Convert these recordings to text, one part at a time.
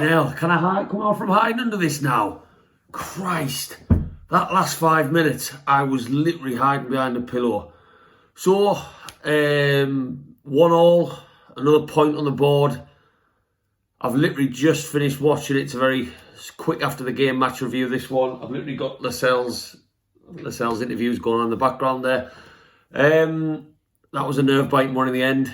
hell, can I come out from hiding under this now? Christ, that last 5 minutes, I was literally hiding behind a pillow. So, 1-1, another point on the board. I've literally just finished watching it. It's a very quick after the game match review, this one. I've literally got Lascelles interviews going on in the background there. That was a nerve-biting one in the end.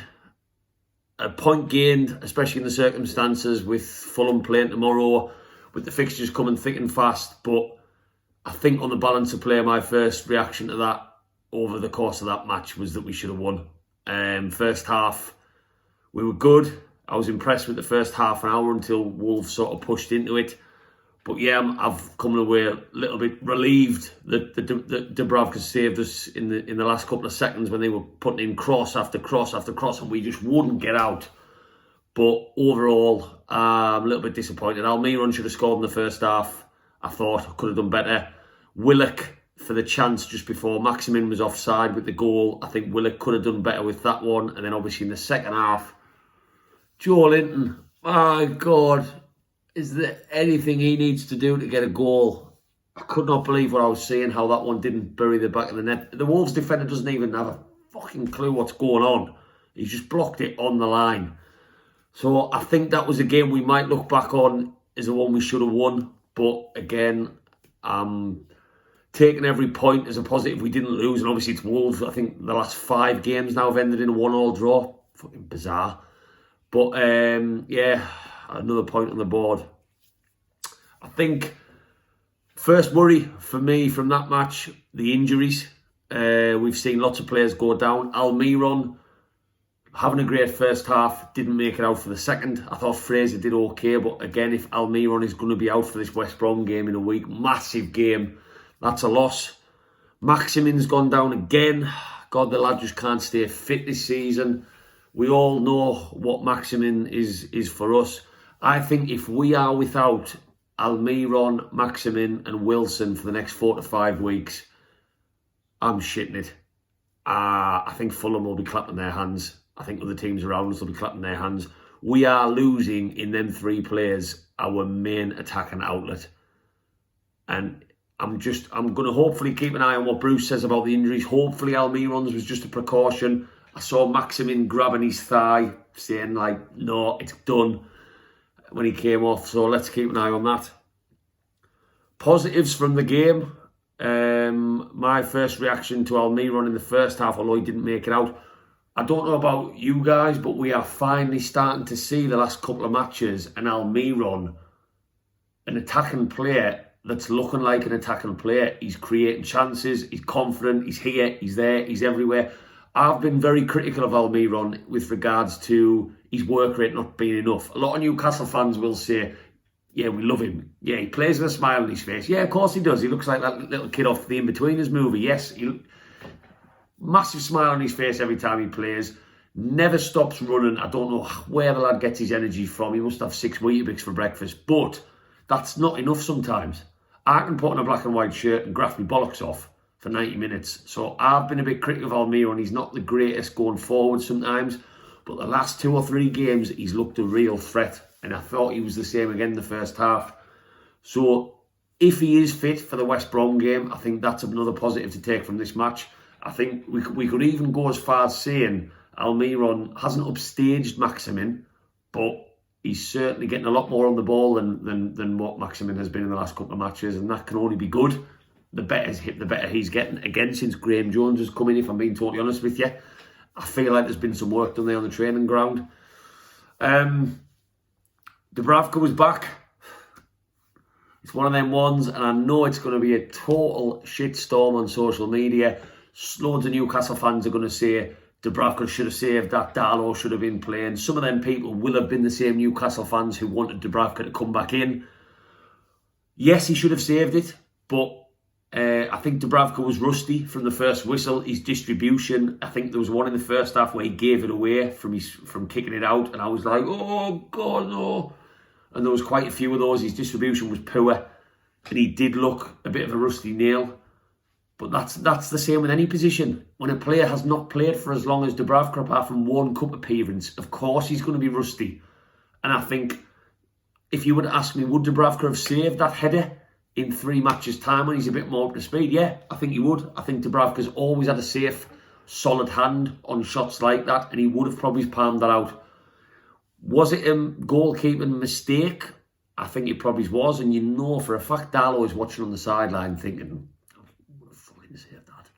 A point gained, especially in the circumstances with Fulham playing tomorrow, with the fixtures coming thick and fast. But I think on the balance of play, my first reaction to that over the course of that match was that we should have won. First half, we were good. I was impressed with the first half an hour until Wolves sort of pushed into it. But yeah, I've come away a little bit relieved that Dubravka saved us in the last couple of seconds when they were putting in cross after cross after cross and we just wouldn't get out. But overall, I'm a little bit disappointed. Almiron should have scored in the first half. I thought I could have done better. Willock for the chance just before Maximin was offside with the goal. I think Willock could have done better with that one. And then obviously in the second half, Joe Linton, my God, is there anything he needs to do to get a goal? I could not believe what I was seeing, how that one didn't bury the back of the net. The Wolves defender doesn't even have a fucking clue what's going on. He's just blocked it on the line. So I think that was a game we might look back on as the one we should have won. But again, taking every point as a positive. We didn't lose, and obviously it's Wolves. I think the last 5 games now have ended in a 1-1 draw. Fucking bizarre. But yeah, another point on the board. I think first worry for me from that match, the injuries. We've seen lots of players go down. Almiron, having a great first half, didn't make it out for the second. I thought Fraser did okay, but again, if Almiron is going to be out for this West Brom game in a week, massive game, that's a loss. Maximin's gone down again. God, the lad just can't stay fit this season. We all know what Maximin is for us. I think if we are without Almiron, Maximin and Wilson for the next 4 to 5 weeks, I'm shitting it. I think Fulham will be clapping their hands. I think other teams around us will be clapping their hands. We are losing in them 3 players our main attacking outlet. And I'm going to hopefully keep an eye on what Bruce says about the injuries. Hopefully Almiron's was just a precaution. I saw Maximin grabbing his thigh, saying like, no, it's done, when he came off. So let's keep an eye on that. Positives from the game. My first reaction to Almiron in the first half, although he didn't make it out. I don't know about you guys, but we are finally starting to see the last couple of matches an Almiron, an attacking player that's looking like an attacking player. He's creating chances, he's confident, he's here, he's there, he's everywhere. I've been very critical of Almiron with regards to his work rate not being enough. A lot of Newcastle fans will say, yeah, we love him. Yeah, he plays with a smile on his face. Yeah, of course he does. He looks like that little kid off the In-Betweeners movie. Yes, massive smile on his face every time he plays. Never stops running. I don't know where the lad gets his energy from. He must have 6 Weetabix for breakfast. But that's not enough sometimes. I can put on a black and white shirt and graft my bollocks off for 90 minutes. So I've been a bit critical of Almiron. He's not the greatest going forward sometimes, but the last 2 or 3 games, he's looked a real threat. And I thought he was the same again in the first half. So if he is fit for the West Brom game, I think that's another positive to take from this match. I think we could even go as far as saying Almiron hasn't upstaged Maximin, but he's certainly getting a lot more on the ball than what Maximin has been in the last couple of matches, and that can only be good. The better he's getting. Again, since Graham Jones has come in, if I'm being totally honest with you, I feel like there's been some work done there on the training ground. Dubravka was back. It's one of them ones, and I know it's going to be a total shitstorm on social media. Loads of Newcastle fans are going to say Dubravka should have saved that, Darlow should have been playing. Some of them people will have been the same Newcastle fans who wanted Dubravka to come back in. Yes, he should have saved it, but I think Dubravka was rusty from the first whistle. His distribution, I think there was one in the first half where he gave it away from kicking it out, and I was like, oh God, no. And there was quite a few of those. His distribution was poor, and he did look a bit of a rusty nail. But that's the same with any position. When a player has not played for as long as Dubravka, apart from one cup appearance, of course he's going to be rusty. And I think if you would ask me, would Dubravka have saved that header in 3 matches' time when he's a bit more up to speed? Yeah, I think he would. I think Dubravka's always had a safe, solid hand on shots like that, and he would have probably palmed that out. Was it a goalkeeping mistake? I think it probably was, and you know for a fact Darlow is watching on the sideline thinking, I would have fucking saved that.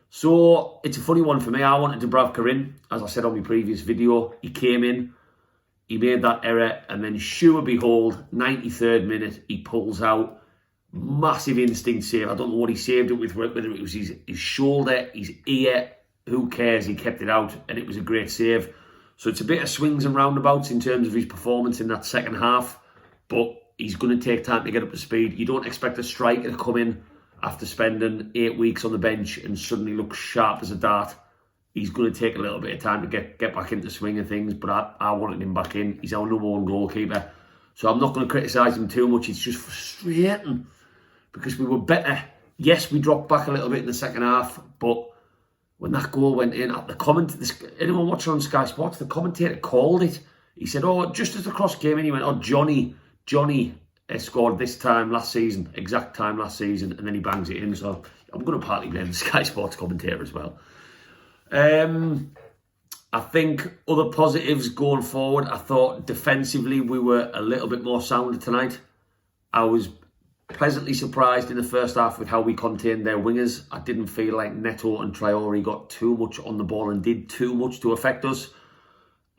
So it's a funny one for me. I wanted Dubravka in, as I said on my previous video. He came in, he made that error, and then sure behold, 93rd minute, he pulls out. Massive instinct save. I don't know what he saved it with, whether it was his shoulder, his ear, who cares? He kept it out, and it was a great save. So it's a bit of swings and roundabouts in terms of his performance in that second half, but he's going to take time to get up to speed. You don't expect a striker to come in after spending 8 weeks on the bench and suddenly look sharp as a dart. He's going to take a little bit of time to get back into the swing of things, but I wanted him back in. He's our number one goalkeeper. So I'm not going to criticise him too much. It's just frustrating because we were better. Yes, we dropped back a little bit in the second half, but when that goal went in, anyone watching on Sky Sports, the commentator called it. He said, oh, just as the cross came in, he went, oh, Johnny scored this time last season, exact time last season, and then he bangs it in. So I'm going to partly blame the Sky Sports commentator as well. I think other positives going forward, I thought defensively we were a little bit more sound tonight. I was pleasantly surprised in the first half with how we contained their wingers. I didn't feel like Neto and Traore got too much on the ball and did too much to affect us.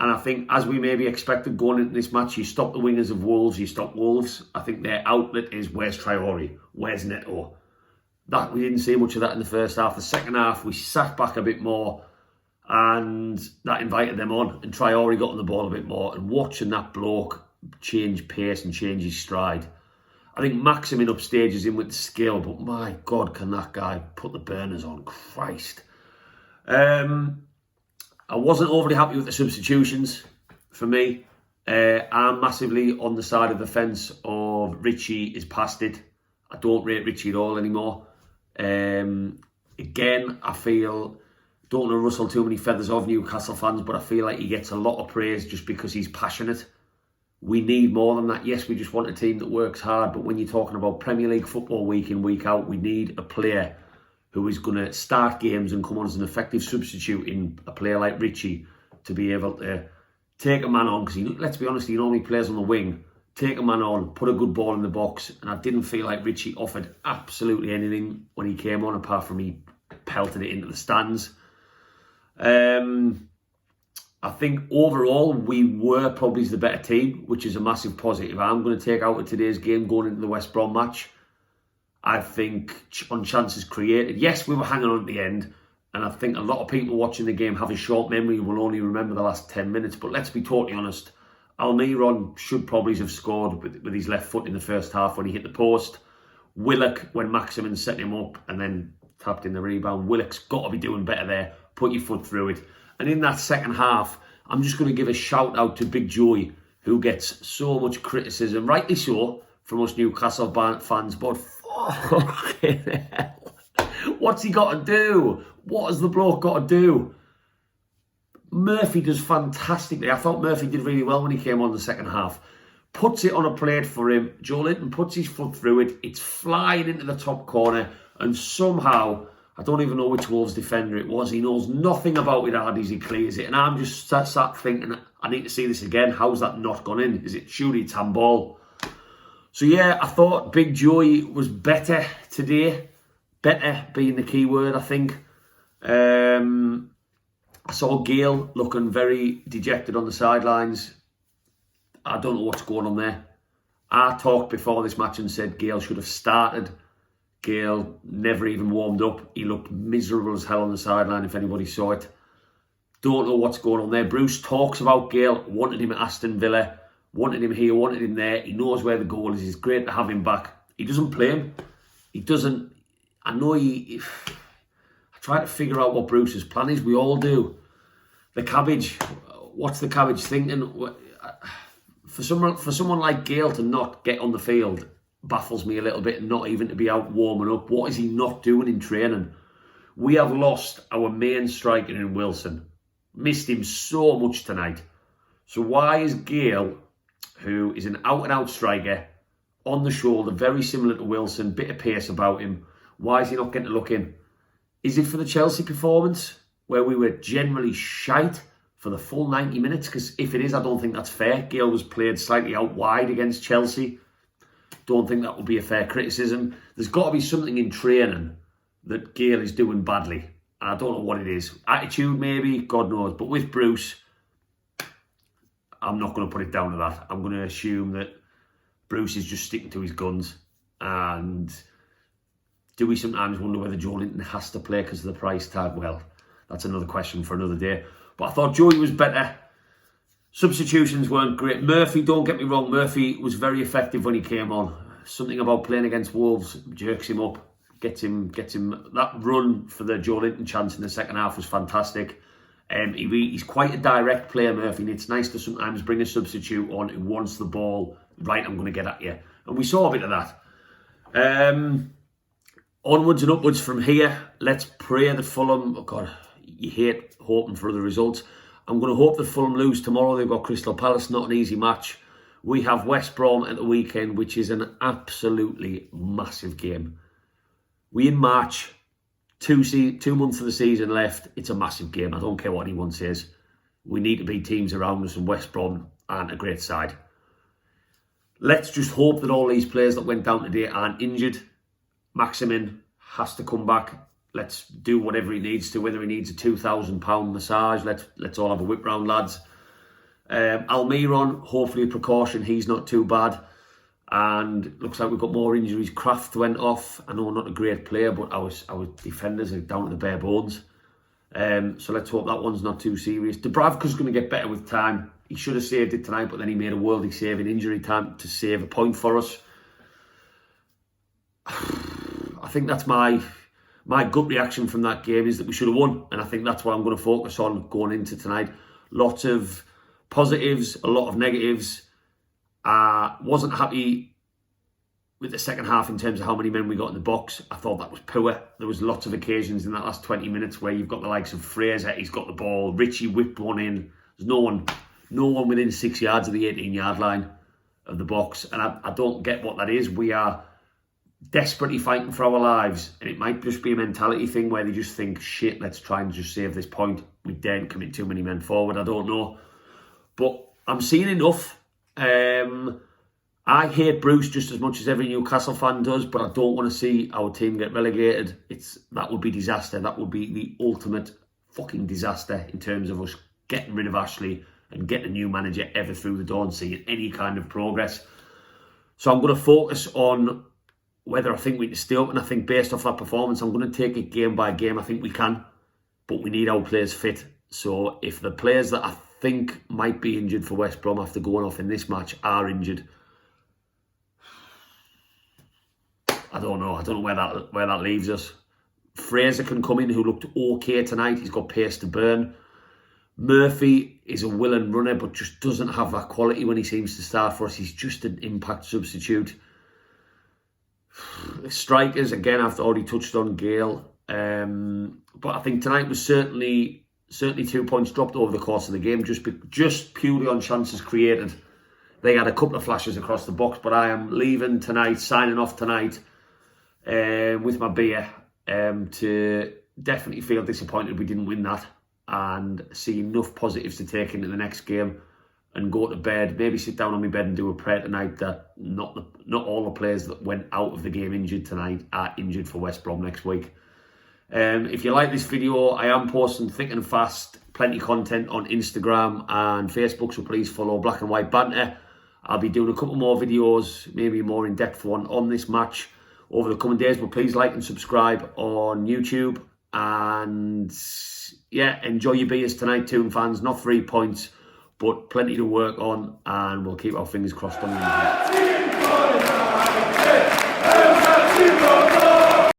And I think, as we maybe expected going into this match, you stop the wingers of Wolves, you stop Wolves. I think their outlet is, where's Traore? Where's Neto? That we didn't see much of that in the first half. The second half, we sat back a bit more, and that invited them on. And Traore got on the ball a bit more. And watching that bloke change pace and change his stride, I think Maximin upstages him with the skill, but my God, can that guy put the burners on? Christ. I wasn't overly happy with the substitutions for me. I'm massively on the side of the fence of Richie is past it. I don't rate Richie at all anymore. Again, I feel, don't want to rustle too many feathers of Newcastle fans, but I feel like he gets a lot of praise just because he's passionate. We need more than that. Yes, we just want a team that works hard, but when you're talking about Premier League football week in, week out, we need a player who is going to start games and come on as an effective substitute in a player like Richie to be able to take a man on, because let's be honest, he normally plays on the wing. Take a man on, put a good ball in the box, and I didn't feel like Richie offered absolutely anything when he came on, apart from he pelted it into the stands. I think overall we were probably the better team, which is a massive positive. I'm going to take out of today's game going into the West Brom match. I think on chances created, yes, we were hanging on at the end, and I think a lot of people watching the game have a short memory and will only remember the last 10 minutes. But let's be totally honest, Almiron should probably have scored with his left foot in the first half when he hit the post. Willock, when Maximin set him up and then tapped in the rebound, Willock's got to be doing better there. Put your foot through it. And in that second half, I'm just going to give a shout out to Big Joey, who gets so much criticism, rightly so, from us Newcastle fans, but fucking hell, what's he got to do? What has the bloke got to do? Murphy does fantastically. I thought Murphy did really well when he came on the second half. Puts it on a plate for him. Joe Linton puts his foot through it. It's flying into the top corner, and somehow, I don't even know which Wolves defender it was, he knows nothing about it, Hardy's, he clears it. And I'm just sat thinking, I need to see this again. How's that not gone in? Is it surely it's handball? So yeah, I thought Big Joey was better today. Better being the key word, I think. I saw Gale looking very dejected on the sidelines. I don't know what's going on there. I talked before this match and said Gale should have started. Gale never even warmed up. He looked miserable as hell on the sideline, if anybody saw it. Don't know what's going on there. Bruce talks about Gale, wanted him at Aston Villa, wanted him here, wanted him there. He knows where the goal is. It's great to have him back. He doesn't play him. He doesn't. I know I try to figure out what Bruce's plan is. We all do. The cabbage. What's the cabbage thinking? For someone like Gale to not get on the field baffles me a little bit, and not even to be out warming up. What is he not doing in training? We have lost our main striker in Wilson. Missed him so much tonight. So why is Gale who is an out-and-out striker, on the shoulder, very similar to Wilson, bit of pace about him. Why is he not getting a look in? Is it for the Chelsea performance, where we were generally shite for the full 90 minutes? Because if it is, I don't think that's fair. Gale was played slightly out wide against Chelsea. Don't think that would be a fair criticism. There's got to be something in training that Gale is doing badly. And I don't know what it is. Attitude, maybe, God knows. But with Bruce, I'm not going to put it down to that. I'm going to assume that Bruce is just sticking to his guns. And do we sometimes wonder whether Joe Linton has to play because of the price tag? Well, that's another question for another day. But I thought Joey was better. Substitutions weren't great. Murphy, don't get me wrong, Murphy was very effective when he came on. Something about playing against Wolves jerks him up. Gets him. That run for the Joe Linton chance in the second half was fantastic. He's quite a direct player, Murphy, and it's nice to sometimes bring a substitute on who wants the ball. Right, I'm going to get at you. And we saw a bit of that. Onwards and upwards from here. Let's pray that Fulham... Oh God, you hate hoping for other results. I'm going to hope that Fulham lose tomorrow. They've got Crystal Palace, not an easy match. We have West Brom at the weekend, which is an absolutely massive game. We in March, two months of the season left. It's a massive game. I don't care what anyone says. We need to beat teams around us, and West Brom aren't a great side. Let's just hope that all these players that went down today aren't injured. Maximin has to come back. Let's do whatever he needs to, whether he needs a £2,000 massage. Let's all have a whip round, lads. Almiron, hopefully a precaution. He's not too bad. And looks like we've got more injuries. Kraft went off. I know not a great player, but our defenders are down to the bare bones. So let's hope that one's not too serious. Dubravka's going to get better with time. He should have saved it tonight, but then he made a worldly save in injury time to save a point for us. I think that's my gut reaction from that game, is that we should have won. And I think that's what I'm going to focus on going into tonight. Lots of positives, a lot of negatives. Wasn't happy with the second half in terms of how many men we got in the box. I thought that was poor. There was lots of occasions in that last 20 minutes where you've got the likes of Fraser, he's got the ball. Richie whipped one in. There's no one within 6 yards of the 18-yard line of the box. And I don't get what that is. We are desperately fighting for our lives, and it might just be a mentality thing where they just think, shit, let's try and just save this point. We daren't commit too many men forward. I don't know, but I'm seeing enough. I hate Bruce just as much as every Newcastle fan does, but I don't want to see our team get relegated. That would be disaster. That would be the ultimate fucking disaster in terms of us getting rid of Ashley and getting a new manager ever through the door and seeing any kind of progress. So I'm going to focus on whether I think we can stay up, and I think based off that performance, I'm going to take it game by game. I think we can, but we need our players fit. So if the players that I think might be injured for West Brom after going off in this match are injured, I don't know where that leaves us. Fraser can come in, who looked okay tonight. He's got pace to burn. Murphy is a willing runner, but just doesn't have that quality when he seems to start for us. He's just an impact substitute. Strikers, again, I've already touched on Gale. But I think tonight was certainly 2 points dropped over the course of the game, just purely on chances created. They had a couple of flashes across the box, but I am leaving tonight, signing off tonight with my beer, to definitely feel disappointed we didn't win that, and see enough positives to take into the next game and go to bed, maybe sit down on my bed and do a prayer tonight that not all the players that went out of the game injured tonight are injured for West Brom next week. If you like this video, I am posting thick and fast, plenty of content on Instagram and Facebook, so please follow Black and White Banter. I'll be doing a couple more videos, maybe a more in-depth one on this match over the coming days, but please like and subscribe on YouTube. And yeah, enjoy your beers tonight, Toon fans. Not 3 points, but plenty to work on, and we'll keep our fingers crossed on the